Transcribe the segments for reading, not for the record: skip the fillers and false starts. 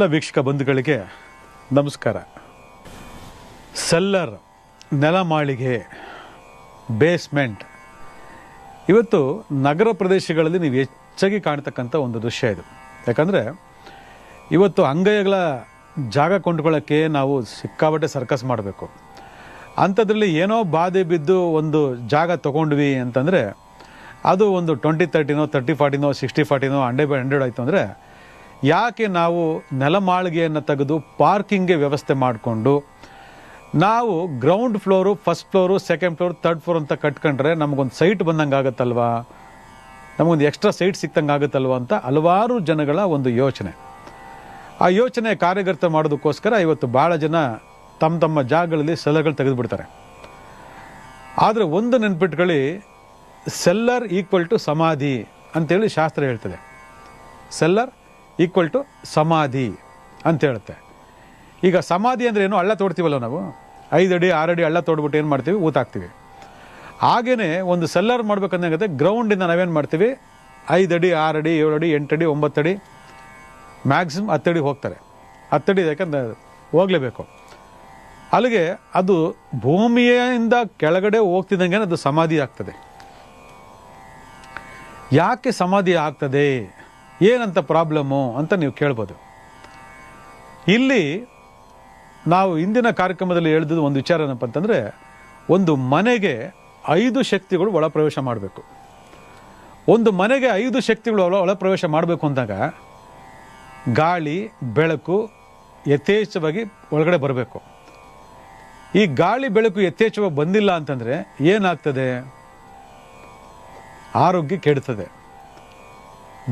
ಎಲ್ಲ ವೀಕ್ಷಕ ಬಂಧುಗಳಿಗೆ ನಮಸ್ಕಾರ. ಸೆಲ್ಲರ್, ನೆಲಮಾಳಿಗೆ, ಬೇಸ್ಮೆಂಟ್ ಇವತ್ತು ನಗರ ಪ್ರದೇಶಗಳಲ್ಲಿ ನೀವು ಹೆಚ್ಚಾಗಿ ಕಾಣ್ತಕ್ಕಂಥ ಒಂದು ದೃಶ್ಯ ಇದು. ಯಾಕಂದರೆ ಇವತ್ತು ಅಂಗೈಗಳ ಜಾಗ ಕೊಂಡ್ಕೊಳ್ಳೋಕ್ಕೆ ನಾವು ಸಿಕ್ಕಾಪಟ್ಟೆ ಸರ್ಕಸ್ ಮಾಡಬೇಕು. ಅಂಥದ್ರಲ್ಲಿ ಏನೋ ಬಾಧೆ ಬಿದ್ದು ಒಂದು ಜಾಗ ತೊಗೊಂಡ್ವಿ ಅಂತಂದರೆ ಅದು ಒಂದು 20-30ನೋ 30-40ನೋ 60-40ನೋ 100/100 ಆಯಿತು ಅಂದರೆ ಯಾಕೆ ನಾವು ನೆಲಮಾಳಿಗೆಯನ್ನು ತೆಗೆದು ಪಾರ್ಕಿಂಗ್ಗೆ ವ್ಯವಸ್ಥೆ ಮಾಡಿಕೊಂಡು ನಾವು ground floor, first floor, second floor, third floor ಅಂತ ಕಟ್ಕೊಂಡ್ರೆ ನಮಗೊಂದು ಸೈಟ್ ಬಂದಂಗೆ ಆಗುತ್ತಲ್ವಾ, ನಮಗೊಂದು ಎಕ್ಸ್ಟ್ರಾ ಸೈಟ್ ಸಿಕ್ತಂಗೆ ಆಗುತ್ತಲ್ವ ಅಂತ ಹಲವಾರು ಜನಗಳ ಒಂದು ಯೋಚನೆ. ಆ ಯೋಚನೆ ಕಾರ್ಯಗತ ಮಾಡೋದಕ್ಕೋಸ್ಕರ ಇವತ್ತು ಭಾಳ ಜನ ತಮ್ಮ ತಮ್ಮ ಜಾಗಗಳಲ್ಲಿ ಸೆಲ್ಲರ್ಗಳು ತೆಗೆದುಬಿಡ್ತಾರೆ. ಆದರೆ ಒಂದು ನೆನ್ಪಿಟ್ಕೊಳ್ಳಿ, ಸೆಲ್ಲರ್ ಈಕ್ವಲ್ ಟು ಸಮಾಧಿ ಅಂತೇಳಿ ಶಾಸ್ತ್ರ ಹೇಳ್ತದೆ. ಸೆಲ್ಲರ್ ಈಕ್ವಲ್ ಟು ಸಮಾಧಿ ಅಂತ ಹೇಳುತ್ತೆ. ಈಗ ಸಮಾಧಿ ಅಂದರೆ ಏನು, ಹಳ್ಳ ತೋಡ್ತೀವಲ್ಲ ನಾವು, 5 ಅಡಿ 6 ಅಡಿ ಹಳ್ಳ ತೋಡ್ಬಿಟ್ಟು ಏನು ಮಾಡ್ತೀವಿ, ಊತಾಕ್ತೀವಿ. ಹಾಗೇ ಒಂದು ಸೆಲ್ಲರ್ ಮಾಡ್ಬೇಕಂದಾಗತ್ತೆ, ಗ್ರೌಂಡಿಂದ ನಾವೇನು ಮಾಡ್ತೀವಿ, 5 ಅಡಿ 6 ಅಡಿ 7 ಅಡಿ 8 ಅಡಿ 9 ಅಡಿ ಮ್ಯಾಕ್ಸಿಮಮ್ 10 ಅಡಿ ಹೋಗ್ತಾರೆ. 10 ಅಡಿ ಯಾಕಂದ್ರೆ ಹೋಗಲೇಬೇಕು. ಅಲ್ಲಿಗೆ ಅದು ಭೂಮಿಯಿಂದ ಕೆಳಗಡೆ ಹೋಗ್ತಿದ್ದಂಗೆ ಅದು ಸಮಾಧಿ ಆಗ್ತದೆ. ಯಾಕೆ ಸಮಾಧಿ ಆಗ್ತದೆ, ಏನಂತ ಪ್ರಾಬ್ಲಮ್ಮು ಅಂತ ನೀವು ಕೇಳ್ಬೋದು. ಇಲ್ಲಿ ನಾವು ಇಂದಿನ ಕಾರ್ಯಕ್ರಮದಲ್ಲಿ ಹೇಳಿದ್ದು ಒಂದು ವಿಚಾರ ಏನಪ್ಪ ಅಂತಂದರೆ, ಒಂದು ಮನೆಗೆ 5 ಶಕ್ತಿಗಳು ಒಳ ಪ್ರವೇಶ ಮಾಡಬೇಕು. ಒಂದು ಮನೆಗೆ 5 ಶಕ್ತಿಗಳು ಒಳ ಪ್ರವೇಶ ಮಾಡಬೇಕು ಅಂದಾಗ ಗಾಳಿ, ಬೆಳಕು ಯಥೇಚ್ಛವಾಗಿ ಒಳಗಡೆ ಬರಬೇಕು. ಈ ಗಾಳಿ ಬೆಳಕು ಯಥೇಚ್ಛವಾಗಿ ಬಂದಿಲ್ಲ ಅಂತಂದರೆ ಏನಾಗ್ತದೆ, ಆರೋಗ್ಯ ಕೆಡ್ತದೆ,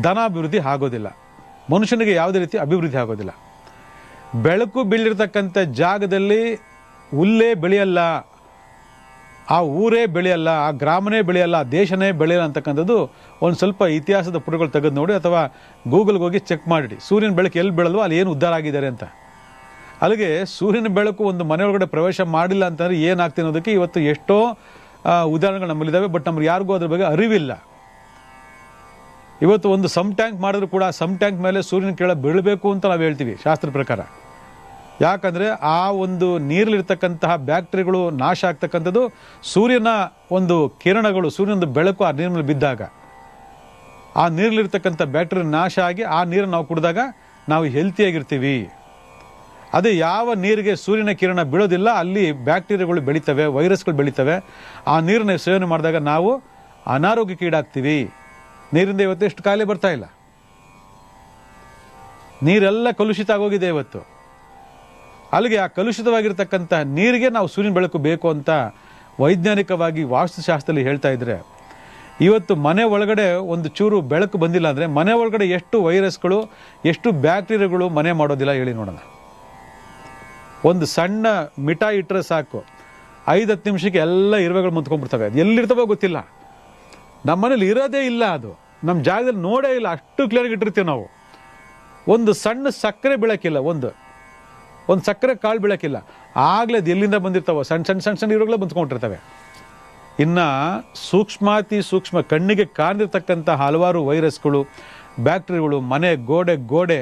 ಧನಾಭಿವೃದ್ಧಿ ಆಗೋದಿಲ್ಲ, ಮನುಷ್ಯನಿಗೆ ಯಾವುದೇ ರೀತಿ ಅಭಿವೃದ್ಧಿ ಆಗೋದಿಲ್ಲ. ಬೆಳಕು ಬೀಳಿರ್ತಕ್ಕಂಥ ಜಾಗದಲ್ಲಿ ಹುಲ್ಲೇ ಬೆಳೆಯಲ್ಲ, ಆ ಊರೇ ಬೆಳೆಯಲ್ಲ, ಆ ಗ್ರಾಮನೇ ಬೆಳೆಯಲ್ಲ, ಆ ದೇಶನೇ ಬೆಳೆಯಲ್ಲ ಅಂತಕ್ಕಂಥದ್ದು ಒಂದು ಸ್ವಲ್ಪ ಇತಿಹಾಸದ ಪುಟಗಳು ತೆಗೆದು ನೋಡಿ, ಅಥವಾ ಗೂಗಲ್ಗೆ ಹೋಗಿ ಚೆಕ್ ಮಾಡಿ, ಸೂರ್ಯನ ಬೆಳಕು ಎಲ್ಲಿ ಬೆಳೆಲ್ವೋ ಅಲ್ಲಿ ಏನು ಉದ್ಧಾರ ಆಗಿದ್ದಾರೆ ಅಂತ. ಅಲ್ಲಿಗೆ ಸೂರ್ಯನ ಬೆಳಕು ಒಂದು ಮನೆಯೊಳಗಡೆ ಪ್ರವೇಶ ಮಾಡಿಲ್ಲ ಅಂತಂದರೆ ಏನಾಗ್ತಿ ಅನ್ನೋದಕ್ಕೆ ಇವತ್ತು ಎಷ್ಟೋ ಉದಾಹರಣೆಗಳು ನಮ್ಮಲ್ಲಿದ್ದಾವೆ. ಬಟ್ ನಮ್ಗೆ ಯಾರಿಗೂ ಅದ್ರ ಬಗ್ಗೆ ಅರಿವಿಲ್ಲ. ಇವತ್ತು ಒಂದು ಸಮ್ ಟ್ಯಾಂಕ್ ಮಾಡಿದ್ರು ಕೂಡ ಸಮ್ ಟ್ಯಾಂಕ್ ಮೇಲೆ ಸೂರ್ಯನ ಕೆಳ ಬೀಳಬೇಕು ಅಂತ ನಾವು ಹೇಳ್ತೀವಿ ಶಾಸ್ತ್ರ ಪ್ರಕಾರ. ಯಾಕಂದರೆ ಆ ಒಂದು ನೀರಲ್ಲಿರ್ತಕ್ಕಂತಹ ಬ್ಯಾಕ್ಟೀರಿಯಾಗಳು ನಾಶ ಆಗ್ತಕ್ಕಂಥದ್ದು ಸೂರ್ಯನ ಒಂದು ಕಿರಣಗಳು, ಸೂರ್ಯನ ಬೆಳಕು ಆ ನೀರಿನಲ್ಲಿ ಬಿದ್ದಾಗ ಆ ನೀರಲ್ಲಿರ್ತಕ್ಕಂಥ ಬ್ಯಾಕ್ಟೀರಿಯಾ ನಾಶ ಆಗಿ ಆ ನೀರನ್ನು ನಾವು ಕುಡಿದಾಗ ನಾವು ಹೆಲ್ತಿಯಾಗಿರ್ತೀವಿ. ಅದೇ ಯಾವ ನೀರಿಗೆ ಸೂರ್ಯನ ಕಿರಣ ಬೀಳೋದಿಲ್ಲ ಅಲ್ಲಿ ಬ್ಯಾಕ್ಟೀರಿಯಾಗಳು ಬೆಳೀತವೆ, ವೈರಸ್ಗಳು ಬೆಳೀತವೆ. ಆ ನೀರನ್ನ ಸೇವನೆ ಮಾಡಿದಾಗ ನಾವು ಅನಾರೋಗ್ಯಕ್ಕೀಡಾಗ್ತೀವಿ. ನೀರಿಂದ ಇವತ್ತು ಎಷ್ಟು ಕಾಯಿಲೆ ಬರ್ತಾ ಇಲ್ಲ, ನೀರೆಲ್ಲ ಕಲುಷಿತ ಆಗೋಗಿದೆ ಇವತ್ತು. ಅಲ್ಲಿಗೆ ಆ ಕಲುಷಿತವಾಗಿರ್ತಕ್ಕಂಥ ನೀರಿಗೆ ನಾವು ಸೂರ್ಯನ ಬೆಳಕು ಬೇಕು ಅಂತ ವೈಜ್ಞಾನಿಕವಾಗಿ ವಾಸ್ತುಶಾಸ್ತ್ರದಲ್ಲಿ ಹೇಳ್ತಾ ಇದ್ರೆ, ಇವತ್ತು ಮನೆ ಒಳಗಡೆ ಒಂದು ಚೂರು ಬೆಳಕು ಬಂದಿಲ್ಲ ಅಂದರೆ ಮನೆ ಒಳಗಡೆ ಎಷ್ಟು ವೈರಸ್ಗಳು, ಎಷ್ಟು ಬ್ಯಾಕ್ಟೀರಿಯಾಗಳು ಮನೆ ಮಾಡೋದಿಲ್ಲ ಹೇಳಿ ನೋಡೋಣ. ಒಂದು ಸಣ್ಣ ಮಿಠಾಯಿ ಇಟ್ಟರೆ ಸಾಕು, 5-10 ನಿಮಿಷಕ್ಕೆ ಎಲ್ಲ ಇರುವೆಗಳು ಮುತ್ಕೊಂಡ್ಬಿಡ್ತವೆ. ಅದು ಎಲ್ಲಿರ್ತವೋ ಗೊತ್ತಿಲ್ಲ, ನಮ್ಮ ಮನೇಲಿ ಇರೋದೇ ಇಲ್ಲ, ಅದು ನಮ್ಮ ಜಾಗದಲ್ಲಿ ನೋಡೇ ಇಲ್ಲ, ಅಷ್ಟು ಕ್ಲಿಯರ್ಗೆ ಇಟ್ಟಿರ್ತೀವಿ ನಾವು. ಒಂದು ಸಣ್ಣ ಸಕ್ಕರೆ ಬೀಳಕ್ಕಿಲ್ಲ, ಒಂದು ಸಕ್ಕರೆ ಕಾಳು ಬೀಳಕ್ಕಿಲ್ಲ, ಆಗಲೇ ಅದು ಎಲ್ಲಿಂದ ಬಂದಿರ್ತಾವೋ ಸಣ್ಣ ಇರುವೆಗಳೇ ಬಂದ್ಕೊಂಡಿರ್ತವೆ. ಇನ್ನು ಸೂಕ್ಷ್ಮ ಕಣ್ಣಿಗೆ ಕಾಣಿರ್ತಕ್ಕಂಥ ಹಲವಾರು ವೈರಸ್ಗಳು, ಬ್ಯಾಕ್ಟೀರಿಯಾಗಳು ಮನೆ ಗೋಡೆ,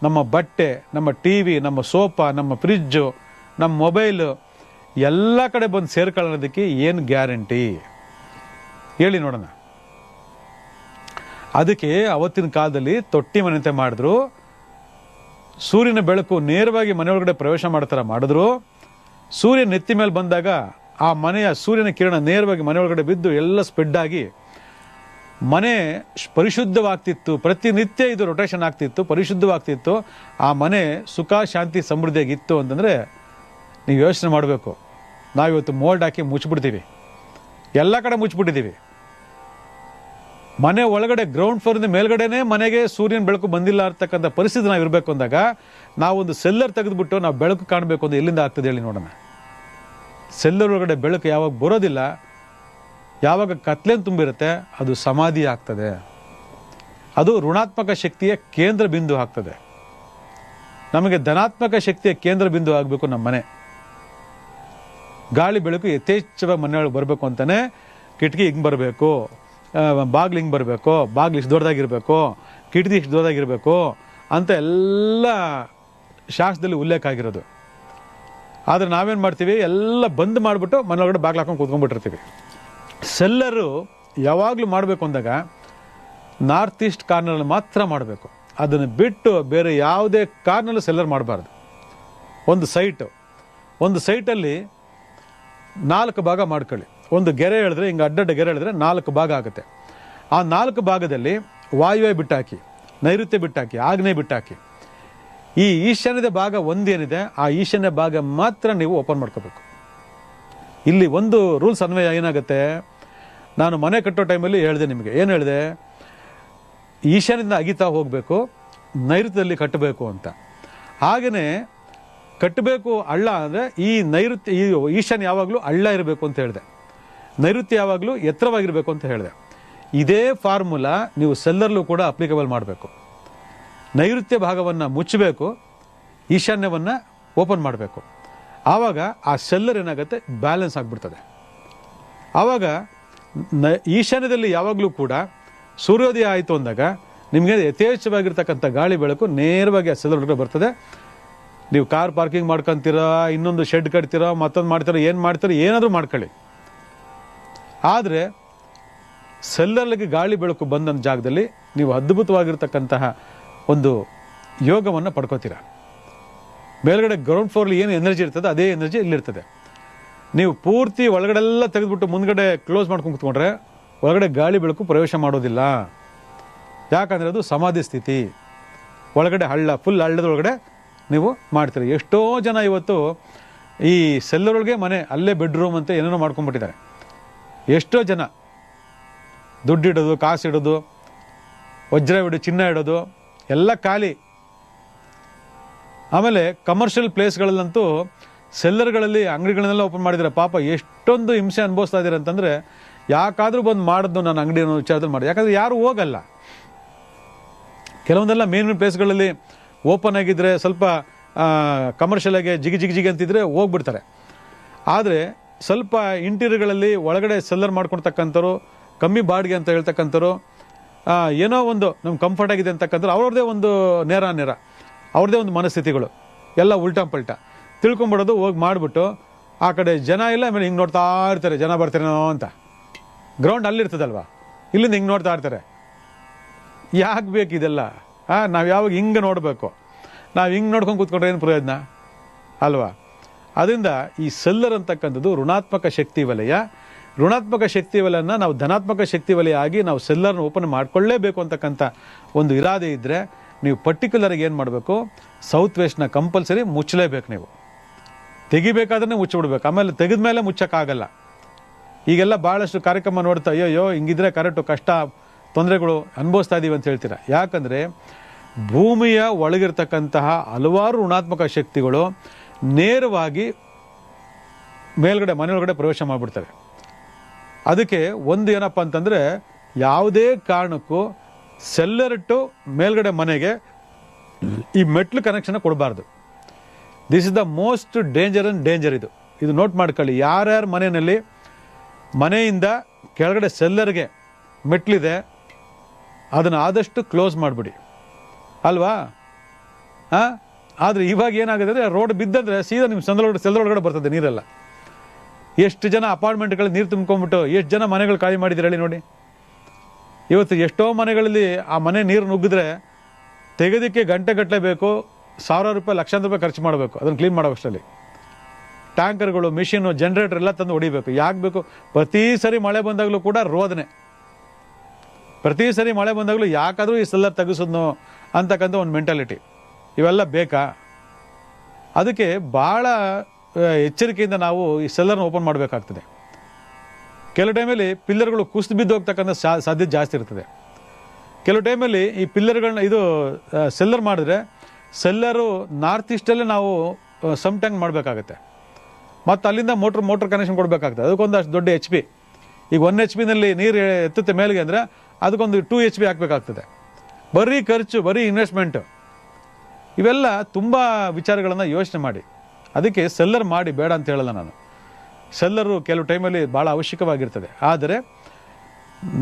ನಮ್ಮ ಬಟ್ಟೆ, ನಮ್ಮ TV, ನಮ್ಮ ಸೋಫಾ, ನಮ್ಮ ಫ್ರಿಜ್ಜು, ನಮ್ಮ ಮೊಬೈಲು ಎಲ್ಲ ಕಡೆ ಬಂದು ಸೇರ್ಕೊಳ್ಳೋದಕ್ಕೆ ಏನು ಗ್ಯಾರಂಟಿ ಹೇಳಿ ನೋಡೋಣ. ಅದಕ್ಕೆ ಅವತ್ತಿನ ಕಾಲದಲ್ಲಿ ತೊಟ್ಟಿ ಮನೆಯಂತೆ ಮಾಡಿದ್ರು, ಸೂರ್ಯನ ಬೆಳಕು ನೇರವಾಗಿ ಮನೆಯೊಳಗಡೆ ಪ್ರವೇಶ ಮಾಡ್ತಾರ ಮಾಡಿದ್ರು. ಸೂರ್ಯ ನೆತ್ತಿ ಮೇಲೆ ಬಂದಾಗ ಆ ಮನೆಯ ಸೂರ್ಯನ ಕಿರಣ ನೇರವಾಗಿ ಮನೆಯೊಳಗಡೆ ಬಿದ್ದು ಎಲ್ಲ ಸ್ಪ್ರೆಡ್ ಆಗಿ ಮನೆ ಪರಿಶುದ್ಧವಾಗ್ತಿತ್ತು. ಪ್ರತಿನಿತ್ಯ ಇದು ರೊಟೇಷನ್ ಆಗ್ತಿತ್ತು, ಪರಿಶುದ್ಧವಾಗ್ತಿತ್ತು. ಆ ಮನೆ ಸುಖ ಶಾಂತಿ ಸಮೃದ್ಧಿಯಾಗಿತ್ತು ಅಂತಂದರೆ ನೀವು ಯೋಚನೆ ಮಾಡಬೇಕು. ನಾವಿವತ್ತು ಮೋಲ್ಡ್ ಹಾಕಿ ಮುಚ್ಚಿಬಿಡ್ತೀವಿ, ಎಲ್ಲ ಕಡೆ ಮುಚ್ಚಿಬಿಟ್ಟಿದ್ದೀವಿ. ಮನೆ ಒಳಗಡೆ ಗ್ರೌಂಡ್ ಫ್ಲೋರಿಂದ ಮೇಲ್ಗಡೆನೇ ಮನೆಗೆ ಸೂರ್ಯನ ಬೆಳಕು ಬಂದಿಲ್ಲ ಅಂತಕ್ಕಂಥ ಪರಿಸ್ಥಿತಿ ನಾವು ಇರಬೇಕು ಅಂದಾಗ ನಾವೊಂದು ಸೆಲ್ಲರ್ ತೆಗೆದುಬಿಟ್ಟು ನಾವು ಬೆಳಕು ಕಾಣಬೇಕು ಅಂತ ಎಲ್ಲಿಂದ ಆಗ್ತದೆ ಹೇಳಿ ನೋಡೋಣ. ಸೆಲ್ಲರ್ ಒಳಗಡೆ ಬೆಳಕು ಯಾವಾಗ ಬರೋದಿಲ್ಲ, ಯಾವಾಗ ಕತ್ಲೇನು ತುಂಬಿರುತ್ತೆ, ಅದು ಸಮಾಧಿ ಆಗ್ತದೆ. ಅದು ಋಣಾತ್ಮಕ ಶಕ್ತಿಯ ಕೇಂದ್ರ ಬಿಂದು ಆಗ್ತದೆ. ನಮಗೆ ಧನಾತ್ಮಕ ಶಕ್ತಿಯ ಕೇಂದ್ರ ಬಿಂದು ಆಗಬೇಕು ನಮ್ಮ ಮನೆ. ಗಾಳಿ ಬೆಳಕು ಯಥೇಚ್ಛವಾಗಿ ಮನೆಯೊಳಗೆ ಬರಬೇಕು ಅಂತಾನೆ ಕಿಟಕಿ ಹಿಂಗೆ ಬರಬೇಕು, ಬಾಗಿಲು ಹಿಂಗೆ ಬರಬೇಕು, ಬಾಗಿಲು ಇಷ್ಟು ದೊಡ್ಡದಾಗಿರಬೇಕು, ಕಿಟಕಿ ಇಷ್ಟು ದೊಡ್ಡದಾಗಿರಬೇಕು ಅಂತ ಎಲ್ಲ ಶಾಸ್ತ್ರದಲ್ಲಿ ಉಲ್ಲೇಖ ಆಗಿರೋದು. ಆದರೆ ನಾವೇನು ಮಾಡ್ತೀವಿ, ಎಲ್ಲ ಬಂದ್ ಮಾಡಿಬಿಟ್ಟು ಮನೆಯೊಳಗಡೆ ಬಾಗಿಲು ಹಾಕೊಂಡು ಕೂತ್ಕೊಂಡ್ಬಿಟ್ಟಿರ್ತೀವಿ. ಸೆಲ್ಲರು ಯಾವಾಗಲೂ ಮಾಡಬೇಕು ಅಂದಾಗ ನಾರ್ತ್ ಈಸ್ಟ್ ಕಾರ್ನರಲ್ಲಿ ಮಾತ್ರ ಮಾಡಬೇಕು. ಅದನ್ನು ಬಿಟ್ಟು ಬೇರೆ ಯಾವುದೇ ಕಾರ್ನಲ್ಲೂ ಸೆಲ್ಲರ್ ಮಾಡಬಾರ್ದು. ಒಂದು ಸೈಟಲ್ಲಿ 4 ಭಾಗ ಮಾಡ್ಕೊಳ್ಳಿ. ಒಂದು ಗೆರೆ ಎಳೆದ್ರೆ, ಹಿಂಗೆ ಅಡ್ಡಡ್ಡ ಗೆರೆ ಎಳೆದ್ರೆ 4 ಭಾಗ ಆಗುತ್ತೆ. ಆ 4 ಭಾಗದಲ್ಲಿ ವಾಯುವ್ಯ ಬಿಟ್ಟಾಕಿ, ನೈಋತ್ಯ ಬಿಟ್ಟಾಕಿ, ಆಗ್ನೇಯ ಬಿಟ್ಟಾಕಿ. ಈ ಈಶಾನ್ಯದ ಭಾಗ ಒಂದೇನಿದೆ, ಆ ಈಶಾನ್ಯ ಭಾಗ ಮಾತ್ರ ನೀವು ಓಪನ್ ಮಾಡ್ಕೋಬೇಕು. ಇಲ್ಲಿ ಒಂದು ರೂಲ್ಸ್ ಅನ್ವಯ ಏನಾಗುತ್ತೆ, ನಾನು ಮನೆ ಕಟ್ಟೋ ಟೈಮಲ್ಲಿ ಹೇಳಿದೆ ನಿಮಗೆ. ಏನು ಹೇಳಿದೆ, ಈಶಾನ್ಯದಿಂದ ಅಗಿತಾ ಹೋಗಬೇಕು, ನೈಋತ್ಯದಲ್ಲಿ ಕಟ್ಟಬೇಕು ಅಂತ. ಹಾಗೆಯೇ ಕಟ್ಟಬೇಕು ಹಳ್ಳ ಅಂದರೆ ಈ ಈಶಾನ್ಯ ಯಾವಾಗಲೂ ಹಳ್ಳ ಇರಬೇಕು ಅಂತ ಹೇಳಿದೆ, ನೈಋತ್ಯ ಯಾವಾಗಲೂ ಎತ್ತರವಾಗಿರಬೇಕು ಅಂತ ಹೇಳಿದೆ. ಇದೇ ಫಾರ್ಮುಲಾ ನೀವು ಸೆಲ್ಲರ್ಲೂ ಕೂಡ ಅಪ್ಲಿಕಬಲ್ ಮಾಡಬೇಕು. ನೈಋತ್ಯ ಭಾಗವನ್ನು ಮುಚ್ಚಬೇಕು, ಈಶಾನ್ಯವನ್ನು ಓಪನ್ ಮಾಡಬೇಕು. ಆವಾಗ ಆ ಸೆಲ್ಲರ್ ಏನಾಗುತ್ತೆ, ಬ್ಯಾಲೆನ್ಸ್ ಆಗಿಬಿಡ್ತದೆ. ಆವಾಗ ಈಶಾನ್ಯದಲ್ಲಿ ಯಾವಾಗಲೂ ಕೂಡ ಸೂರ್ಯೋದಯ ಆಯಿತು ಅಂದಾಗ ನಿಮಗೆ ಯಥೇಚ್ಛವಾಗಿರ್ತಕ್ಕಂಥ ಗಾಳಿ ಬೆಳಕು ನೇರವಾಗಿ ಆ ಸೆಲ್ಲರ್ ಒಳಗಡೆ ಬರ್ತದೆ. ನೀವು ಕಾರ್ ಪಾರ್ಕಿಂಗ್ ಮಾಡ್ಕೊತೀರಾ, ಇನ್ನೊಂದು ಶೆಡ್ ಕಟ್ತೀರಾ, ಮತ್ತೊಂದು ಮಾಡ್ತೀರಾ, ಏನು ಮಾಡ್ತೀರಾ, ಏನಾದರೂ ಮಾಡ್ಕೊಳ್ಳಿ. ಆದರೆ ಸೆಲ್ಲರ್ಗೆ ಗಾಳಿ ಬೆಳಕು ಬಂದಂಥ ಜಾಗದಲ್ಲಿ ನೀವು ಅದ್ಭುತವಾಗಿರ್ತಕ್ಕಂತಹ ಒಂದು ಯೋಗವನ್ನು ಪಡ್ಕೋತೀರ. ಮೇಲ್ಗಡೆ ಗ್ರೌಂಡ್ ಫ್ಲೋರ್ಲಿ ಏನು ಎನರ್ಜಿ ಇರ್ತದೆ ಅದೇ ಎನರ್ಜಿ ಇಲ್ಲಿರ್ತದೆ. ನೀವು ಪೂರ್ತಿ ಒಳಗಡೆಲ್ಲ ತೆಗೆದುಬಿಟ್ಟು ಮುಂದ್ಗಡೆ ಕ್ಲೋಸ್ ಮಾಡ್ಕೊಂಡು ಕೂತ್ಕೊಂಡ್ರೆ ಒಳಗಡೆ ಗಾಳಿ ಬೆಳಕು ಪ್ರವೇಶ ಮಾಡೋದಿಲ್ಲ. ಯಾಕಂದರೆ ಅದು ಸಮಾಧಿ ಸ್ಥಿತಿ. ಒಳಗಡೆ ಫುಲ್ ಹಳ್ಳದೊಳಗಡೆ ನೀವು ಮಾಡ್ತೀರಿ. ಎಷ್ಟೋ ಜನ ಇವತ್ತು ಈ ಸೆಲ್ಲರೊಳಗೆ ಮನೆ, ಅಲ್ಲೇ ಬೆಡ್ರೂಮ್ ಅಂತ ಏನೇನೋ ಮಾಡ್ಕೊಂಡ್ಬಿಟ್ಟಿದ್ದಾರೆ. ಎಷ್ಟೋ ಜನ ದುಡ್ಡಿಡೋದು, ಕಾಸಿಡೋದು, ವಜ್ರ ಇಡೋದು, ಚಿನ್ನ ಇಡೋದು ಎಲ್ಲ ಖಾಲಿ. ಆಮೇಲೆ ಕಮರ್ಷಿಯಲ್ ಪ್ಲೇಸ್ಗಳಲ್ಲಂತೂ ಸೆಲ್ಲರ್ಗಳಲ್ಲಿ ಅಂಗಡಿಗಳನ್ನೆಲ್ಲ ಓಪನ್ ಮಾಡಿದ್ದಾರೆ. ಪಾಪ ಎಷ್ಟೊಂದು ಹಿಂಸೆ ಅನುಭವಿಸ್ತಾ ಇದ್ದಾರೆ ಅಂತಂದರೆ, ಯಾಕಾದರೂ ಬಂದು ಮಾಡಿದ್ದು ನಾನು ಅಂಗಡಿ ಅನ್ನೋ ವಿಚಾರದಲ್ಲಿ ಮಾಡಿದೆ. ಯಾಕಂದರೆ ಯಾರು ಹೋಗಲ್ಲ. ಕೆಲವೊಂದೆಲ್ಲ ಮೇನ್ ಪ್ಲೇಸ್ಗಳಲ್ಲಿ ಓಪನ್ ಆಗಿದ್ದರೆ, ಸ್ವಲ್ಪ ಕಮರ್ಷಿಯಲ್ ಆಗಿ ಜಿಗಿ ಅಂತಿದ್ರೆ ಹೋಗ್ಬಿಡ್ತಾರೆ. ಆದರೆ ಸ್ವಲ್ಪ ಇಂಟೀರಿಯರ್ಗಳಲ್ಲಿ ಒಳಗಡೆ ಸೆಲ್ಲರ್ ಮಾಡ್ಕೊಳ್ತಕ್ಕಂಥವ್ರು, ಕಮ್ಮಿ ಬಾಡಿಗೆ ಅಂತ ಹೇಳ್ತಕ್ಕಂಥವ್ರು, ಏನೋ ಒಂದು ನಮ್ಗೆ ಕಂಫರ್ಟ್ ಆಗಿದೆ ಅಂತಕ್ಕಂಥವ್ರು, ಅವ್ರದ್ದೇ ಒಂದು ನೇರ ಅವ್ರದ್ದೇ ಒಂದು ಮನಸ್ಥಿತಿಗಳು, ಎಲ್ಲ ಉಲ್ಟಾ ಪಲ್ಟಾ ತಿಳ್ಕೊಂಬಿಡೋದು. ಹೋಗಿ ಮಾಡಿಬಿಟ್ಟು ಆ ಕಡೆ ಜನ ಇಲ್ಲ, ಆಮೇಲೆ ಹಿಂಗೆ ನೋಡ್ತಾ ಇರ್ತಾರೆ, ಜನ ಬರ್ತಾರೇನೋ ಅಂತ. ಗ್ರೌಂಡ್ ಅಲ್ಲಿರ್ತದಲ್ವ, ಇಲ್ಲಿಂದ ಹಿಂಗೆ ನೋಡ್ತಾ ಇರ್ತಾರೆ. ಯಾಕೆ ಬೇಕು ಇದೆಲ್ಲ? ನಾವು ಯಾವಾಗ ಹಿಂಗೆ ನೋಡಬೇಕು? ನಾವು ಹಿಂಗೆ ನೋಡ್ಕೊಂಡು ಕೂತ್ಕೊಂಡ್ರೆ ಏನು ಪ್ರಯೋಜನ ಅಲ್ವಾ? ಅದರಿಂದ ಈ ಸೆಲ್ಲರ್ ಅಂತಕ್ಕಂಥದ್ದು ಋಣಾತ್ಮಕ ಶಕ್ತಿ ವಲಯ. ಋಣಾತ್ಮಕ ಶಕ್ತಿ ವಲಯನ ನಾವು ಧನಾತ್ಮಕ ಶಕ್ತಿ ವಲಯ ಆಗಿ ನಾವು ಸೆಲ್ಲರ್ನ ಓಪನ್ ಮಾಡ್ಕೊಳ್ಳೇಬೇಕು ಅಂತಕ್ಕಂಥ ಒಂದು ಇರಾದೆ ಇದ್ದರೆ, ನೀವು ಪರ್ಟಿಕ್ಯುಲರಾಗಿ ಏನು ಮಾಡಬೇಕು, ಸೌತ್ ವೆಸ್ಟ್ನ ಕಂಪಲ್ಸರಿ ಮುಚ್ಚಲೇಬೇಕು. ನೀವು ತೆಗಿಬೇಕಾದ್ರೆ ಮುಚ್ಚಿಬಿಡ್ಬೇಕು. ಆಮೇಲೆ ತೆಗೆದ ಮೇಲೆ ಮುಚ್ಚೋಕ್ಕಾಗಲ್ಲ. ಈಗೆಲ್ಲ ಭಾಳಷ್ಟು ಕಾರ್ಯಕ್ರಮ ನೋಡ್ತಾ ಅಯ್ಯೋ ಹಿಂಗಿದ್ರೆ ಕರೆಕ್ಟು, ಕಷ್ಟ ತೊಂದರೆಗಳು ಅನುಭವಿಸ್ತಾ ಇದ್ದೀವಿ ಅಂತ ಹೇಳ್ತೀರಾ. ಯಾಕಂದರೆ ಭೂಮಿಯ ಒಳಗಿರ್ತಕ್ಕಂತಹ ಹಲವಾರು ಋಣಾತ್ಮಕ ಶಕ್ತಿಗಳು ನೇರವಾಗಿ ಮೇಲ್ಗಡೆ ಮನೆಯೊಳಗಡೆ ಪ್ರವೇಶ ಮಾಡಿಬಿಡ್ತವೆ. ಅದಕ್ಕೆ ಒಂದು ಏನಪ್ಪ ಅಂತಂದರೆ, ಯಾವುದೇ ಕಾರಣಕ್ಕೂ ಸೆಲ್ಲರ್ ಟು ಮೇಲ್ಗಡೆ ಮನೆಗೆ ಈ ಮೆಟ್ಲು ಕನೆಕ್ಷನ್ ಕೊಡಬಾರ್ದು. This is the most danger. ಇದು ನೋಟ್ ಮಾಡ್ಕೊಳ್ಳಿ. ಯಾರ್ಯಾರ ಮನೆಯಿಂದ ಕೆಳಗಡೆ ಸೆಲ್ಲರ್ಗೆ ಮೆಟ್ಲಿದೆ ಅದನ್ನು ಆದಷ್ಟು ಕ್ಲೋಸ್ ಮಾಡಿಬಿಡಿ ಅಲ್ವಾ. ಆದರೆ ಇವಾಗ ಏನಾಗಿದೆ, ರೋಡ್ ಬಿದ್ದಂದ್ರೆ ಸೀದಾ ನಿಮ್ಮ ಸೆಲ್ಲರೊಳಗಡೆ ಬರ್ತದೆ ನೀರೆಲ್ಲ. ಎಷ್ಟು ಜನ ಅಪಾರ್ಟ್ಮೆಂಟ್ಗಳು ನೀರು ತುಂಬ್ಕೊಂಡ್ಬಿಟ್ಟು ಎಷ್ಟು ಜನ ಮನೆಗಳು ಖಾಲಿ ಮಾಡಿದ್ದೀರಿ ಹೇಳಿ ನೋಡಿ. ಇವತ್ತು ಎಷ್ಟೋ ಮನೆಗಳಲ್ಲಿ ಆ ಮನೆ ನೀರು ನುಗ್ಗಿದ್ರೆ ತೆಗೆದಕ್ಕೆ ಗಂಟೆ ಬೇಕು, ₹1,000 ಲಕ್ಷಾಂತರ ರೂಪಾಯಿ ಖರ್ಚು ಮಾಡಬೇಕು ಅದನ್ನು ಕ್ಲೀನ್ ಮಾಡೋ ಅಷ್ಟರಲ್ಲಿ. ಟ್ಯಾಂಕರ್ಗಳು, ಮಿಷಿನು, ಜನರೇಟರ್ ಎಲ್ಲ ತಂದು ಹೊಡಿಬೇಕು. ಯಾಕೆ ಬೇಕು? ಪ್ರತಿ ಸರಿ ಮಳೆ ಬಂದಾಗಲೂ ಕೂಡ ರೋದನೆ. ಪ್ರತಿ ಸರಿ ಮಳೆ ಬಂದಾಗಲೂ ಯಾಕಾದರೂ ಈ ಸೆಲ್ಲರ್ ತೆಗೆಸೋದ್ನೋ ಅಂತಕ್ಕಂಥ ಒಂದು ಮೆಂಟಾಲಿಟಿ. ಇವೆಲ್ಲ ಬೇಕಾ? ಅದಕ್ಕೆ ಭಾಳ ಎಚ್ಚರಿಕೆಯಿಂದ ನಾವು ಈ ಸೆಲ್ಲರ್ನ ಓಪನ್ ಮಾಡಬೇಕಾಗ್ತದೆ. ಕೆಲವು ಟೈಮಲ್ಲಿ ಪಿಲ್ಲರ್ಗಳು ಕುಸಿದು ಬಿದ್ದು ಹೋಗ್ತಕ್ಕಂಥ ಸಾಧ್ಯತೆ ಜಾಸ್ತಿ ಇರ್ತದೆ. ಕೆಲವು ಟೈಮಲ್ಲಿ ಈ ಪಿಲ್ಲರ್ಗಳನ್ನ ಸೆಲ್ಲರ್ ಮಾಡಿದ್ರೆ ಸೆಲ್ಲರು ನಾರ್ತ್ ಈಸ್ಟಲ್ಲೇ ನಾವು ಸಮ್ ಟ್ಯಾಂಕ್ ಮಾಡಬೇಕಾಗತ್ತೆ. ಮತ್ತು ಅಲ್ಲಿಂದ ಮೋಟ್ರ್ ಕನೆಕ್ಷನ್ ಕೊಡಬೇಕಾಗ್ತದೆ. ಅದಕ್ಕೊಂದಷ್ಟು ದೊಡ್ಡ HP. ಈಗ 1 HP ನೀರು ಎತ್ತುತ್ತೆ ಮೇಲೆಗೆ ಅಂದರೆ ಅದಕ್ಕೊಂದು 2 HP ಹಾಕಬೇಕಾಗ್ತದೆ. ಬರೀ ಖರ್ಚು, ಬರೀ ಇನ್ವೆಸ್ಟ್ಮೆಂಟು. ಇವೆಲ್ಲ ತುಂಬ ವಿಚಾರಗಳನ್ನು ಯೋಚನೆ ಮಾಡಿ. ಅದಕ್ಕೆ ಸೆಲ್ಲರ್ ಮಾಡಿ ಬೇಡ ಅಂತ ಹೇಳಲ್ಲ ನಾನು. ಸೆಲ್ಲರು ಕೆಲವು ಟೈಮಲ್ಲಿ ಭಾಳ ಅವಶ್ಯಕವಾಗಿರ್ತದೆ. ಆದರೆ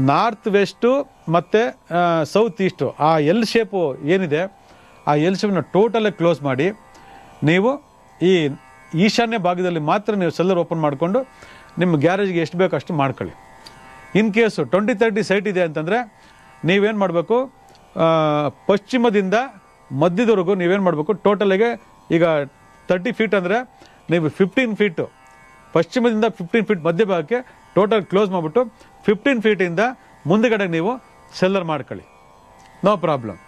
ನಾರ್ತ್ ವೆಸ್ಟು ಮತ್ತು ಸೌತ್ ಈಸ್ಟು ಆ ಎಲ್ ಶೇಪು ಏನಿದೆ, ಆ ಎಲ್ ಶೇಪನ್ನ ಟೋಟಲಾಗಿ ಕ್ಲೋಸ್ ಮಾಡಿ ನೀವು ಈ ಈಶಾನ್ಯ ಭಾಗದಲ್ಲಿ ಮಾತ್ರ ನೀವು ಸೆಲ್ಲರ್ ಓಪನ್ ಮಾಡಿಕೊಂಡು ನಿಮ್ಮ ಗ್ಯಾರೇಜ್ಗೆ ಎಷ್ಟು ಬೇಕೋ ಅಷ್ಟು ಮಾಡ್ಕೊಳ್ಳಿ. ಇನ್ ಕೇಸು 20-30 ಸೈಟ್ ಇದೆ ಅಂತಂದರೆ ನೀವೇನು ಮಾಡಬೇಕು, ಪಶ್ಚಿಮದಿಂದ ಮಧ್ಯದವರೆಗೂ ನೀವೇನು ಮಾಡಬೇಕು, ಟೋಟಲಿಗೆ ಈಗ 30 ಫೀಟ್ ಅಂದರೆ ನೀವು 15 ಫೀಟು ಪಶ್ಚಿಮದಿಂದ 15 ಫೀಟ್ ಮಧ್ಯಭಾಗಕ್ಕೆ ಟೋಟಲ್ ಕ್ಲೋಸ್ ಮಾಡಿಬಿಟ್ಟು 15 ಫೀಟಿಂದ ಮುಂದುಗಡೆ ನೀವು ಸೆಲ್ಲರ್ ಮಾಡ್ಕೊಳ್ಳಿ, ನೋ ಪ್ರಾಬ್ಲಮ್.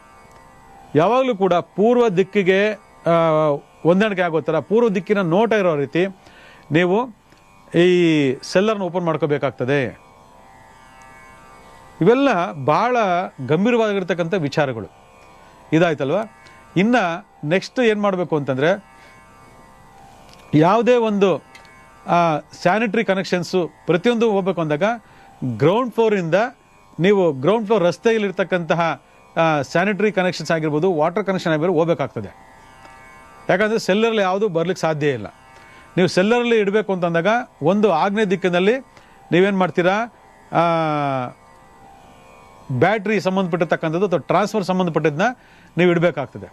ಯಾವಾಗಲೂ ಕೂಡ ಪೂರ್ವ ದಿಕ್ಕಿಗೆ ಹೊಂದಾಣಿಕೆ ಆಗೋ ಥರ ಪೂರ್ವ ದಿಕ್ಕಿನ ನೋಟ ಇರೋ ರೀತಿ ನೀವು ಈ ಸೆಲ್ಲರ್ನ ಓಪನ್ ಮಾಡ್ಕೋಬೇಕಾಗ್ತದೆ. ಇವೆಲ್ಲ ಬಹಳ ಗಂಭೀರವಾಗಿರ್ತಕ್ಕಂಥ ವಿಚಾರಗಳು. ಇದಾಯ್ತಲ್ವ. ಇನ್ನು ನೆಕ್ಸ್ಟ್ ಏನು ಮಾಡಬೇಕು ಅಂತಂದರೆ, ಯಾವುದೇ ಒಂದು ಸ್ಯಾನಿಟರಿ ಕನೆಕ್ಷನ್ಸು ಪ್ರತಿಯೊಂದು ಹೋಗ್ಬೇಕು ಅಂದಾಗ ಗ್ರೌಂಡ್ ಫ್ಲೋರಿಂದ ನೀವು ಗ್ರೌಂಡ್ ಫ್ಲೋರ್ ರಸ್ತೆಯಲ್ಲಿರ್ತಕ್ಕಂತಹ ಸ್ಯಾನಿಟರಿ ಕನೆಕ್ಷನ್ಸ್ ಆಗಿರ್ಬೋದು, ವಾಟರ್ ಕನೆಕ್ಷನ್ ಆಗಿರ್ಬೋದು ಹೋಗ್ಬೇಕಾಗ್ತದೆ. ಯಾಕಂದರೆ ಸೆಲ್ಲರಲ್ಲಿ ಯಾವುದೂ ಬರಲಿಕ್ಕೆ ಸಾಧ್ಯ ಇಲ್ಲ. ನೀವು ಸೆಲ್ಲರಲ್ಲಿ ಇಡಬೇಕು ಅಂತಂದಾಗ ಒಂದು ಆಗ್ನೇಯ ದಿಕ್ಕಿನಲ್ಲಿ ನೀವೇನು ಮಾಡ್ತೀರಾ, ಬ್ಯಾಟ್ರಿ ಸಂಬಂಧಪಟ್ಟಿರ್ತಕ್ಕಂಥದ್ದು ಅಥವಾ ಟ್ರಾನ್ಸ್ಫರ್ ಸಂಬಂಧಪಟ್ಟಿದ್ದನ್ನ ನೀವು ಇಡಬೇಕಾಗ್ತದೆ.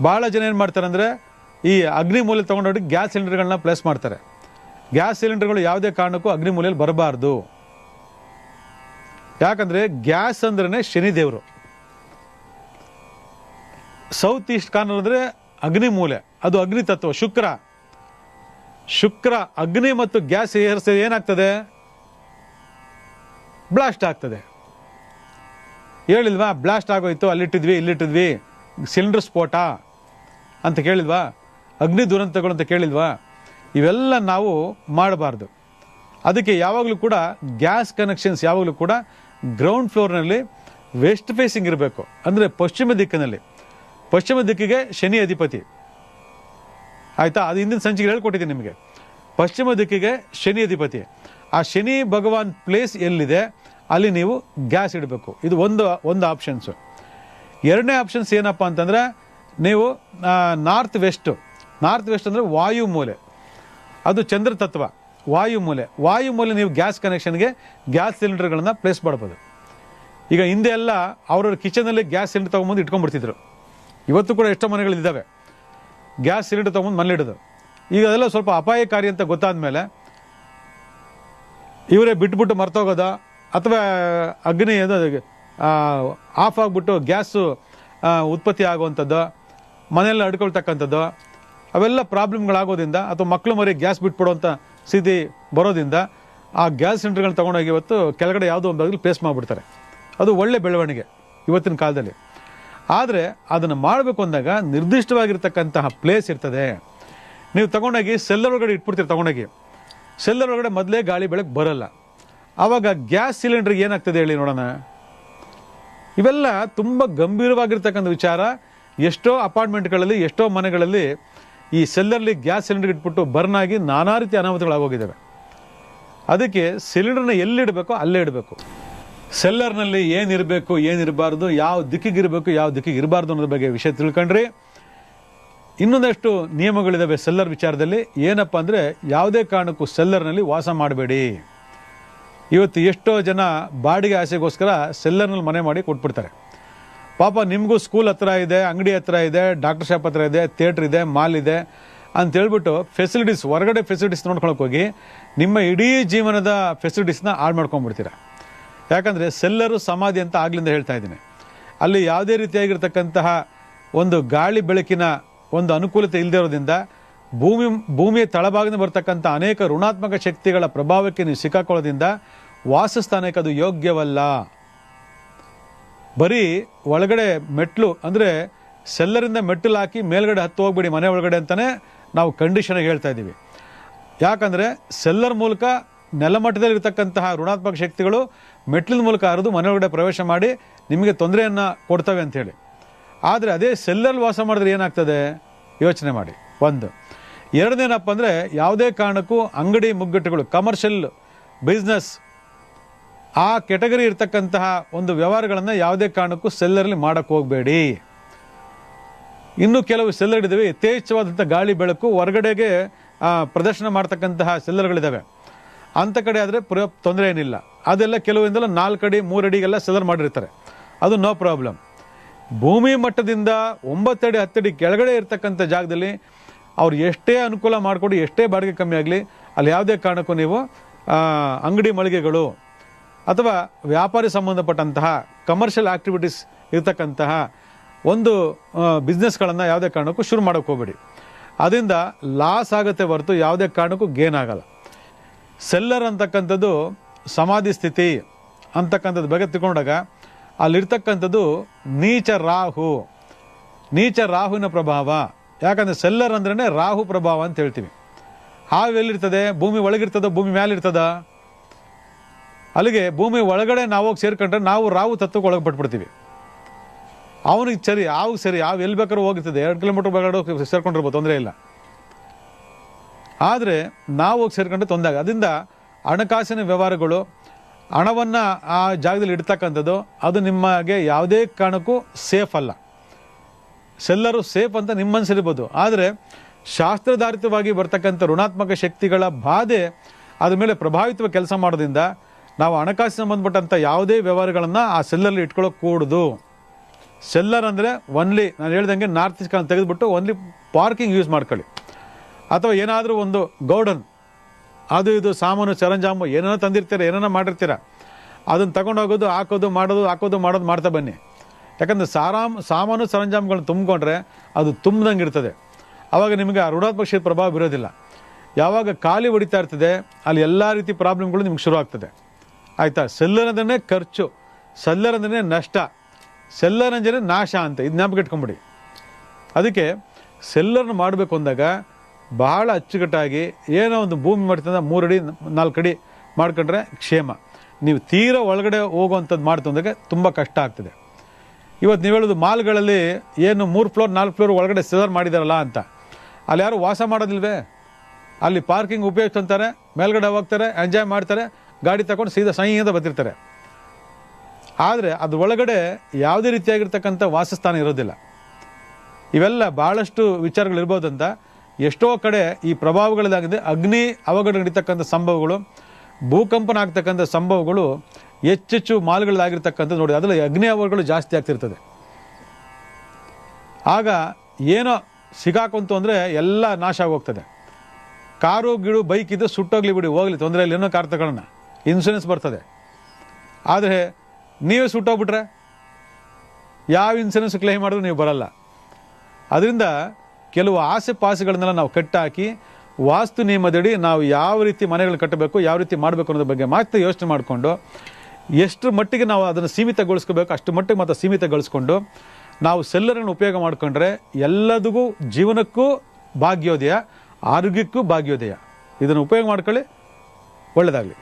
ಭಾಳ ಜನ ಏನು ಮಾಡ್ತಾರೆ ಅಂದರೆ ಈ ಅಗ್ನಿ ಮೂಲೆ ತೊಗೊಂಡೋಗಿ ಗ್ಯಾಸ್ ಸಿಲಿಂಡರ್ಗಳನ್ನ ಪ್ಲೇಸ್ ಮಾಡ್ತಾರೆ. ಗ್ಯಾಸ್ ಸಿಲಿಂಡರ್ಗಳು ಯಾವುದೇ ಕಾರಣಕ್ಕೂ ಅಗ್ನಿ ಮೂಲೆಯಲ್ಲಿ ಬರಬಾರ್ದು. ಯಾಕಂದರೆ ಗ್ಯಾಸ್ ಅಂದ್ರೆ ಶನಿ ದೇವರು. ಸೌತ್ ಈಸ್ಟ್ ಕಾರ್ನರ್ ಅಂದರೆ ಅಗ್ನಿ ಮೂಲೆ, ಅದು ಅಗ್ನಿ ತತ್ವ. ಶುಕ್ರ ಅಗ್ನಿ ಮತ್ತು ಗ್ಯಾಸ್ ಏನಾಗ್ತದೆ, ಬ್ಲಾಸ್ಟ್ ಆಗ್ತದೆ. ಹೇಳಿಲ್ವಾ, ಬ್ಲಾಸ್ಟ್ ಆಗೋಯ್ತು, ಇಲ್ಲಿಟ್ಟಿದ್ವಿ ಸಿಲಿಂಡರ್ ಸ್ಫೋಟ ಅಂತ ಕೇಳಿಲ್ವಾ, ಅಗ್ನಿ ದುರಂತಗಳು ಅಂತ ಕೇಳಿಲ್ವಾ. ಇವೆಲ್ಲ ನಾವು ಮಾಡಬಾರ್ದು. ಅದಕ್ಕೆ ಯಾವಾಗಲೂ ಕೂಡ ಗ್ಯಾಸ್ ಕನೆಕ್ಷನ್ಸ್ ಯಾವಾಗಲೂ ಕೂಡ ಗ್ರೌಂಡ್ ಫ್ಲೋರ್ನಲ್ಲಿ ವೆಸ್ಟ್ ಫೇಸಿಂಗ್ ಇರಬೇಕು. ಅಂದರೆ ಪಶ್ಚಿಮ ದಿಕ್ಕಿನಲ್ಲಿ. ಪಶ್ಚಿಮ ದಿಕ್ಕಿಗೆ ಶನಿ ಅಧಿಪತಿ, ಆಯಿತಾ. ಅದು ಹಿಂದಿನ ಸಂಚಿಕೆ ಹೇಳ್ಕೊಟ್ಟಿದ್ದೀನಿ ನಿಮಗೆ. ಪಶ್ಚಿಮ ದಿಕ್ಕಿಗೆ ಶನಿ ಅಧಿಪತಿ. ಆ ಶನಿ ಭಗವಾನ್ ಪ್ಲೇಸ್ ಎಲ್ಲಿದೆ ಅಲ್ಲಿ ನೀವು ಗ್ಯಾಸ್ ಇಡಬೇಕು. ಇದು ಒಂದು ಆಪ್ಷನ್ಸು. ಎರಡನೇ ಆಪ್ಷನ್ಸ್ ಏನಪ್ಪ ಅಂತಂದರೆ, ನೀವು ನಾರ್ತ್ ವೆಸ್ಟ್ ಅಂದರೆ ವಾಯು ಮೂಲೆ, ಅದು ಚಂದ್ರ ತತ್ವ. ವಾಯು ಮೂಲೆ ನೀವು ಗ್ಯಾಸ್ ಕನೆಕ್ಷನ್ಗೆ ಗ್ಯಾಸ್ ಸಿಲಿಂಡರ್ಗಳನ್ನು ಪ್ಲೇಸ್ ಮಾಡ್ಬೋದು. ಈಗ ಹಿಂದೆ ಎಲ್ಲ ಅವ್ರವ್ರ ಕಿಚನಲ್ಲಿ ಗ್ಯಾಸ್ ಸಿಲಿಂಡರ್ ತೊಗೊಂಬಂದು ಇಟ್ಕೊಂಡ್ಬಿಡ್ತಿದ್ರು. ಇವತ್ತು ಕೂಡ ಎಷ್ಟೋ ಮನೆಗಳಿದ್ದಾವೆ ಗ್ಯಾಸ್ ಸಿಲಿಂಡರ್ ತೊಗೊಂಬಂದು ಮನೇಲಿಡೋದು. ಈಗ ಅದೆಲ್ಲ ಸ್ವಲ್ಪ ಅಪಾಯಕಾರಿ ಅಂತ ಗೊತ್ತಾದ ಮೇಲೆ ಇವರೇ ಬಿಟ್ಬಿಟ್ಟು ಮರ್ತೋಗೋದ, ಅಥವಾ ಅಗ್ನಿ ಆಫ್ ಆಗಿಬಿಟ್ಟು ಗ್ಯಾಸು ಉತ್ಪತ್ತಿ ಆಗುವಂಥದ್ದು, ಮನೆಯೆಲ್ಲ ಅಡ್ಕೊಳ್ತಕ್ಕಂಥದ್ದು, ಅವೆಲ್ಲ ಪ್ರಾಬ್ಲಮ್ಗಳಾಗೋದ್ರಿಂದ, ಅಥವಾ ಮಕ್ಕಳು ಮರಿ ಗ್ಯಾಸ್ ಬಿಟ್ಬಿಡುವಂಥ ಸ್ಥಿತಿ ಬರೋದ್ರಿಂದ ಆ ಗ್ಯಾಸ್ ಸಿಲಿಂಡರ್ಗಳನ್ನ ತೊಗೊಂಡೋಗಿ ಇವತ್ತು ಕೆಳಗಡೆ ಯಾವುದೋ ಒಂದು ಭಾಗದಲ್ಲಿ ಪ್ಲೇಸ್ ಮಾಡಿಬಿಡ್ತಾರೆ. ಅದು ಒಳ್ಳೆ ಬೆಳವಣಿಗೆ ಇವತ್ತಿನ ಕಾಲದಲ್ಲಿ. ಆದರೆ ಅದನ್ನು ಮಾಡಬೇಕು ಅಂದಾಗ ನಿರ್ದಿಷ್ಟವಾಗಿರ್ತಕ್ಕಂತಹ ಪ್ಲೇಸ್ ಇರ್ತದೆ. ನೀವು ತೊಗೊಂಡೋಗಿ ಸೆಲ್ಲರ್ ಒಳಗಡೆ ಇಟ್ಬಿಡ್ತೀರಿ. ತೊಗೊಂಡೋಗಿ ಸೆಲ್ಲರ್ ಒಳಗಡೆ ಮೊದಲೇ ಗಾಳಿ ಬೆಳಕು ಬರೋಲ್ಲ. ಆವಾಗ ಗ್ಯಾಸ್ ಸಿಲಿಂಡರ್ಗೆ ಏನಾಗ್ತದೆ ಹೇಳಿ ನೋಡೋಣ. ಇವೆಲ್ಲ ತುಂಬ ಗಂಭೀರವಾಗಿರ್ತಕ್ಕಂಥ ವಿಚಾರ. ಎಷ್ಟೋ ಅಪಾರ್ಟ್ಮೆಂಟ್ಗಳಲ್ಲಿ, ಎಷ್ಟೋ ಮನೆಗಳಲ್ಲಿ ಈ ಸೆಲ್ಲರ್ಲಿ ಗ್ಯಾಸ್ ಸಿಲಿಂಡರ್ ಇಟ್ಬಿಟ್ಟು ಬರ್ನ್ ಆಗಿ ನಾನಾ ರೀತಿ ಅನಾಹುತಗಳಾಗೋಗಿದ್ದಾವೆ. ಅದಕ್ಕೆ ಸಿಲಿಂಡರ್ನ ಎಲ್ಲಿಡಬೇಕೋ ಅಲ್ಲೇ ಇಡಬೇಕು. ಸೆಲ್ಲರ್ನಲ್ಲಿ ಏನಿರಬೇಕು, ಏನಿರಬಾರ್ದು, ಯಾವ ದಿಕ್ಕಿಗಿರಬೇಕು, ಯಾವ ದಿಕ್ಕಿಗೆ ಇರಬಾರ್ದು ಅನ್ನೋದ್ರ ಬಗ್ಗೆ ವಿಷಯ ತಿಳ್ಕೊಂಡ್ರಿ. ಇನ್ನೊಂದಷ್ಟು ನಿಯಮಗಳಿದ್ದಾವೆ ಸೆಲ್ಲರ್ ವಿಚಾರದಲ್ಲಿ. ಏನಪ್ಪ ಅಂದರೆ, ಯಾವುದೇ ಕಾರಣಕ್ಕೂ ಸೆಲ್ಲರ್ನಲ್ಲಿ ವಾಸ ಮಾಡಬೇಡಿ. ಇವತ್ತು ಎಷ್ಟೋ ಜನ ಬಾಡಿಗೆ ಆಸೆಗೋಸ್ಕರ ಸೆಲ್ಲರ್ನಲ್ಲಿ ಮನೆ ಮಾಡಿ ಕೊಟ್ಬಿಡ್ತಾರೆ. ಪಾಪ ನಿಮಗೂ ಸ್ಕೂಲ್ ಹತ್ರ ಇದೆ, ಅಂಗಡಿ ಹತ್ರ ಇದೆ, ಡಾಕ್ಟರ್ ಶಾಪ್ ಹತ್ರ ಇದೆ, ಥಿಯೇಟ್ರ್ ಇದೆ, ಮಾಲ್ ಇದೆ ಅಂತ ಹೇಳ್ಬಿಟ್ಟು ಫೆಸಿಲಿಟೀಸ್, ಹೊರಗಡೆ ಫೆಸಿಲಿಟೀಸ್ ನೋಡ್ಕೊಳಕ್ಕೆ ಹೋಗಿ ನಿಮ್ಮ ಇಡೀ ಜೀವನದ ಫೆಸಿಲಿಟೀಸ್ನ ಹಾಳು ಮಾಡ್ಕೊಂಡ್ಬಿಡ್ತೀರ. ಯಾಕಂದರೆ ಸೆಲ್ಲರು ಸಮಾಧಿ ಅಂತ ಆಗ್ಲಿಂದ ಹೇಳ್ತಾ ಇದ್ದೀನಿ. ಅಲ್ಲಿ ಯಾವುದೇ ರೀತಿಯಾಗಿರ್ತಕ್ಕಂತಹ ಒಂದು ಗಾಳಿ ಬೆಳಕಿನ ಒಂದು ಅನುಕೂಲತೆ ಇಲ್ಲದೆ ಇರೋದ್ರಿಂದ ಭೂಮಿಯ ತಳಭಾಗದಿಂದ ಬರ್ತಕ್ಕಂಥ ಅನೇಕ ಋಣಾತ್ಮಕ ಶಕ್ತಿಗಳ ಪ್ರಭಾವಕ್ಕೆ ನೀವು ಸಿಕ್ಕಾಕೊಳ್ಳೋದ್ರಿಂದ ವಾಸಸ್ಥಾನಕ್ಕೆ ಅದು ಯೋಗ್ಯವಲ್ಲ. ಬರೀ ಒಳಗಡೆ ಮೆಟ್ಲು ಅಂದರೆ ಸೆಲ್ಲರಿಂದ ಮೆಟ್ಟಲು ಹಾಕಿ ಮೇಲ್ಗಡೆ ಹತ್ತು ಹೋಗ್ಬೇಡಿ ಮನೆ ಒಳಗಡೆ ಅಂತಲೇ ನಾವು ಕಂಡೀಷನಾಗಿ ಹೇಳ್ತಾ ಇದ್ದೀವಿ. ಯಾಕಂದರೆ ಸೆಲ್ಲರ್ ಮೂಲಕ ನೆಲಮಟ್ಟದಲ್ಲಿರ್ತಕ್ಕಂತಹ ಋಣಾತ್ಮಕ ಶಕ್ತಿಗಳು ಮೆಟ್ಲಿನ ಮೂಲಕ ಹರಿದು ಮನೆ ಒಳಗಡೆ ಪ್ರವೇಶ ಮಾಡಿ ನಿಮಗೆ ತೊಂದರೆಯನ್ನು ಕೊಡ್ತವೆ ಅಂಥೇಳಿ. ಆದರೆ ಅದೇ ಸೆಲ್ಲರ್ ವಾಸ ಮಾಡಿದ್ರೆ ಏನಾಗ್ತದೆ ಯೋಚನೆ ಮಾಡಿ. ಒಂದು. ಎರಡನೇನಪ್ಪ ಅಂದರೆ, ಯಾವುದೇ ಕಾರಣಕ್ಕೂ ಅಂಗಡಿ ಮುಗ್ಗಟ್ಟುಗಳು, ಕಮರ್ಷಿಯಲ್ ಬಿಸ್ನೆಸ್, ಆ ಕೆಟಗರಿ ಇರ್ತಕ್ಕಂತಹ ಒಂದು ವ್ಯವಹಾರಗಳನ್ನು ಯಾವುದೇ ಕಾರಣಕ್ಕೂ ಸೆಲ್ಲರ್ಲಿ ಮಾಡೋಕ್ಕೆ ಹೋಗಬೇಡಿ. ಇನ್ನು ಕೆಲವು ಸೆಲ್ಲರ್ ಇದ್ದಾವೆ, ಯಥೇಚ್ಛವಾದಂಥ ಗಾಳಿ ಬೆಳಕು ಹೊರಗಡೆಗೆ ಪ್ರದರ್ಶನ ಮಾಡ್ತಕ್ಕಂತಹ ಸೆಲ್ಲರ್ಗಳಿದ್ದಾವೆ. ಅಂಥ ಕಡೆ ಆದರೆ ತೊಂದರೆ ಏನಿಲ್ಲ. ಅದೆಲ್ಲ ಕೆಲವಿಂದೆಲ್ಲ 4 ಅಡಿ 3 ಅಡಿಗೆಲ್ಲ ಸೆಲ್ಲರ್ ಮಾಡಿರ್ತಾರೆ, ಅದು ನೋ ಪ್ರಾಬ್ಲಮ್. ಭೂಮಿ ಮಟ್ಟದಿಂದ 9 ಅಡಿ 10 ಅಡಿ ಕೆಳಗಡೆ ಇರ್ತಕ್ಕಂಥ ಜಾಗದಲ್ಲಿ ಅವ್ರು ಎಷ್ಟೇ ಅನುಕೂಲ ಮಾಡಿಕೊಡಿ, ಎಷ್ಟೇ ಬಾಡಿಗೆ ಕಮ್ಮಿ ಆಗಲಿ, ಅಲ್ಲಿ ಯಾವುದೇ ಕಾರಣಕ್ಕೂ ನೀವು ಅಂಗಡಿ ಮಳಿಗೆಗಳು ಅಥವಾ ವ್ಯಾಪಾರಿ ಸಂಬಂಧಪಟ್ಟಂತಹ ಕಮರ್ಷಿಯಲ್ ಆಕ್ಟಿವಿಟೀಸ್ ಇರ್ತಕ್ಕಂತಹ ಒಂದು ಬಿಸ್ನೆಸ್ಗಳನ್ನು ಯಾವುದೇ ಕಾರಣಕ್ಕೂ ಶುರು ಮಾಡೋಕ್ಕೆ ಹೋಗಬೇಡಿ. ಅದರಿಂದ ಲಾಸ್ ಆಗುತ್ತೆ ಹೊರತು ಯಾವುದೇ ಕಾರಣಕ್ಕೂ ಗೇನ್ ಆಗಲ್ಲ. ಸೆಲ್ಲರ್ ಅಂತಕ್ಕಂಥದ್ದು ಸಮಾಧಿ ಸ್ಥಿತಿ ಅಂತಕ್ಕಂಥದ್ದು ಬಗ್ಗೆ ತಿಳ್ಕೊಂಡಾಗ ಅಲ್ಲಿರ್ತಕ್ಕಂಥದ್ದು ನೀಚ ರಾಹುವಿನ ಪ್ರಭಾವ. ಯಾಕಂದರೆ ಸೆಲ್ಲರ್ ಅಂದ್ರೇ ರಾಹು ಪ್ರಭಾವ ಅಂತ ಹೇಳ್ತೀವಿ. ಹಾವು ಎಲ್ಲಿರ್ತದೆ? ಭೂಮಿ ಒಳಗಿರ್ತದ, ಭೂಮಿ ಮೇಲಿರ್ತದ? ಅಲ್ಲಿಗೆ ಭೂಮಿ ಒಳಗಡೆ ನಾವು ಹೋಗಿ ಸೇರ್ಕೊಂಡ್ರೆ ನಾವು ರಾಹು ತತ್ವಕ್ಕೆ ಒಳಗೆ ಪಟ್ಬಿಡ್ತೀವಿ. ಅವನಿಗೆ ಸರಿ, ಹಾವು ಸರಿ, ಹಾವು ಎಲ್ಲಿ ಬೇಕಾದ್ರೂ ಹೋಗಿರ್ತದೆ, 2 ಕಿಲೋಮೀಟರ್ ಒಳಗಡೆ ಸೇರ್ಕೊಂಡಿರ್ಬೋದು, ತೊಂದರೆ ಇಲ್ಲ. ಆದರೆ ನಾವು ಹೋಗಿ ಸೇರ್ಕೊಂಡ್ರೆ ತೊಂದರೆ. ಅದರಿಂದ ಹಣಕಾಸಿನ ವ್ಯವಹಾರಗಳು, ಹಣವನ್ನು ಆ ಜಾಗದಲ್ಲಿ ಇಡ್ತಕ್ಕಂಥದ್ದು ಅದು ನಿಮಗೆ ಯಾವುದೇ ಕಾರಣಕ್ಕೂ ಸೇಫ್ ಅಲ್ಲ. ಸೆಲ್ಲರು ಸೇಫ್ ಅಂತ ನಿಮ್ಮ ಮನಸ್ಸಿರ್ಬೋದು, ಆದರೆ ಶಾಸ್ತ್ರಧಾರಿತವಾಗಿ ಬರ್ತಕ್ಕಂಥ ಋಣಾತ್ಮಕ ಶಕ್ತಿಗಳ ಬಾಧೆ ಅದ್ರ ಮೇಲೆ ಪ್ರಭಾವಿತವಾಗಿ ಕೆಲಸ ಮಾಡೋದ್ರಿಂದ ನಾವು ಹಣಕಾಸಿಗೆ ಸಂಬಂಧಪಟ್ಟಂಥ ಯಾವುದೇ ವ್ಯವಹಾರಗಳನ್ನು ಆ ಸೆಲ್ಲಲ್ಲಿ ಇಟ್ಕೊಳ್ಳೋಕೆ ಕೂಡುದು. ಸೆಲ್ಲರ್ ಅಂದರೆ ಒನ್ಲಿ ನಾನು ಹೇಳ್ದಂಗೆ ನಾರ್ತ್ ಈಸ್ಟ್ ತೆಗೆದುಬಿಟ್ಟು ಓನ್ಲಿ ಪಾರ್ಕಿಂಗ್ ಯೂಸ್ ಮಾಡ್ಕೊಳ್ಳಿ, ಅಥವಾ ಏನಾದರೂ ಒಂದು ಗೌಡನ್ ಅದು ಇದು ಸಾಮಾನು ಸರಂಜಾಮು ಏನೇನೋ ತಂದಿರ್ತೀರ, ಏನೇನೋ ಮಾಡಿರ್ತೀರ, ಅದನ್ನು ತಗೊಂಡೋಗೋದು, ಹಾಕೋದು ಮಾಡೋದು ಮಾಡ್ತಾ ಬನ್ನಿ. ಯಾಕಂದರೆ ಸಾಮಾನು ಸರಂಜಾಮುಗಳನ್ನ ತುಂಬಿಕೊಂಡ್ರೆ ಅದು ತುಂಬ್ದಂಗೆ ಇರ್ತದೆ. ಆವಾಗ ನಿಮಗೆ ಆ ಋಣಾತ್ಮಕ ಶಕ್ತಿ ಪ್ರಭಾವ ಬರೋದಿಲ್ಲ. ಯಾವಾಗ ಖಾಲಿ ಹೊಡಿತಾ ಇರ್ತದೆ ಅಲ್ಲಿ ಎಲ್ಲ ರೀತಿ ಪ್ರಾಬ್ಲಮ್ಗಳು ನಿಮ್ಗೆ ಶುರು ಆಗ್ತದೆ. ಆಯಿತಾ? ಸೆಲ್ಲರ್ ಅಂದ್ರೆ ಖರ್ಚು, ಸೆಲ್ಲರ್ ಅಂದ್ರೆ ನಷ್ಟ, ಸೆಲ್ಲರ್ ಅಂದ್ರೆ ನಾಶ ಅಂತ. ಇದು ಜ್ಞಾಪಕ ಇಟ್ಕೊಂಬಿಡಿ. ಅದಕ್ಕೆ ಸೆಲ್ಲರ್ನ ಮಾಡಬೇಕು ಅಂದಾಗ ಬಹಳ ಅಚ್ಚುಕಟ್ಟಾಗಿ ಏನೋ ಒಂದು ಭೂಮಿ ಮಾಡ್ತಂದ್ರೆ 3 ಅಡಿ 4 ಅಡಿ ಮಾಡ್ಕೊಂಡ್ರೆ ಕ್ಷೇಮ. ನೀವು ತೀರಾ ಒಳಗಡೆ ಹೋಗುವಂಥದ್ದು ಮಾಡ್ತಂದಾಗ ತುಂಬ ಕಷ್ಟ ಆಗ್ತದೆ. ಇವತ್ತು ನೀವು ಹೇಳೋದು ಮಾಲ್ಗಳಲ್ಲಿ ಏನು 3 ಫ್ಲೋರ್ 4 ಫ್ಲೋರ್ ಒಳಗಡೆ ಸೆಲ್ಲರ್ ಮಾಡಿದಾರಲ್ಲ ಅಂತ, ಅಲ್ಲಿ ಯಾರು ವಾಸ ಮಾಡೋದಿಲ್ವೇ? ಅಲ್ಲಿ ಪಾರ್ಕಿಂಗ್ ಉಪಯೋಗಿಸ್ತಾರೆ, ಮೇಲ್ಗಡೆ ಹೋಗ್ತಾರೆ, ಎಂಜಾಯ್ ಮಾಡ್ತಾರೆ, ಗಾಡಿ ತಗೊಂಡು ಸೀದಾ ಸೈಯಿಂದ ಬರ್ತಿರ್ತಾರೆ. ಆದರೆ ಅದ್ರ ಒಳಗಡೆ ಯಾವುದೇ ರೀತಿಯಾಗಿರ್ತಕ್ಕಂಥ ವಾಸಸ್ಥಾನ ಇರೋದಿಲ್ಲ. ಇವೆಲ್ಲ ಭಾಳಷ್ಟು ವಿಚಾರಗಳಿರ್ಬೋದಂತ. ಎಷ್ಟೋ ಕಡೆ ಈ ಪ್ರಭಾವಗಳಾಗಿದೆ. ಅಗ್ನಿ ಅವಘಡ ನಡೀತಕ್ಕಂಥ ಸಂಭವಗಳು, ಭೂಕಂಪನ ಆಗ್ತಕ್ಕಂಥ ಸಂಭವಗಳು ಹೆಚ್ಚೆಚ್ಚು ಮಾಲ್ಗಳಾಗಿರ್ತಕ್ಕಂಥದ್ದು ನೋಡಿ. ಅದರಲ್ಲಿ ಅಗ್ನಿ ಅವಘಡಗಳು ಜಾಸ್ತಿ ಆಗ್ತಿರ್ತದೆ. ಆಗ ಏನೋ ಸಿಗಾಕೊಂತು ಅಂದರೆ ಎಲ್ಲ ನಾಶ ಆಗೋಗ್ತದೆ. ಕಾರು ಗಿಡು ಬೈಕ್ ಇದ್ದು ಸುಟ್ಟೋಗ್ಲಿ ಬಿಡಿ, ಹೋಗ್ಲಿ, ತೊಂದರೆ ಇಲ್ಲ, ಏನೋ ಕಾರ್ ತಗೊಳ್ಳೋಣ, ಇನ್ಶೂರೆನ್ಸ್ ಬರ್ತದೆ. ಆದರೆ ನೀವೇ ಸುಟ್ಟೋಗ್ಬಿಟ್ರೆ ಯಾವ ಇನ್ಶೂರೆನ್ಸ್ ಕ್ಲೈಮ್ ಮಾಡಿದ್ರು ನೀವು ಬರಲ್ಲ. ಅದರಿಂದ ಕೆಲವು ಆಸೆ ಪಾಸೆಗಳನ್ನೆಲ್ಲ ನಾವು ಕಟ್ಟಾಕಿ ವಾಸ್ತು ನಿಯಮದಡಿ ನಾವು ಯಾವ ರೀತಿ ಮನೆಗಳು ಕಟ್ಟಬೇಕು, ಯಾವ ರೀತಿ ಮಾಡಬೇಕು ಅನ್ನೋದ್ರ ಬಗ್ಗೆ ಮಾತ್ರ ಯೋಚನೆ ಮಾಡಿಕೊಂಡು ಎಷ್ಟು ಮಟ್ಟಿಗೆ ನಾವು ಅದನ್ನು ಸೀಮಿತಗೊಳಿಸ್ಕೋಬೇಕು ಅಷ್ಟು ಮಟ್ಟಿಗೆ ಮಾತ್ರ ಸೀಮಿತಗೊಳಿಸ್ಕೊಂಡು ನಾವು ಸೆಲ್ಲರನ್ನು ಉಪಯೋಗ ಮಾಡಿಕೊಂಡ್ರೆ ಎಲ್ಲದಕ್ಕೂ ಜೀವನಕ್ಕೂ ಭಾಗ್ಯೋದಯ, ಆರೋಗ್ಯಕ್ಕೂ ಭಾಗ್ಯೋದಯ. ಇದನ್ನು ಉಪಯೋಗ ಮಾಡ್ಕೊಳ್ಳಿ. ಒಳ್ಳೆಯದಾಗಲಿ.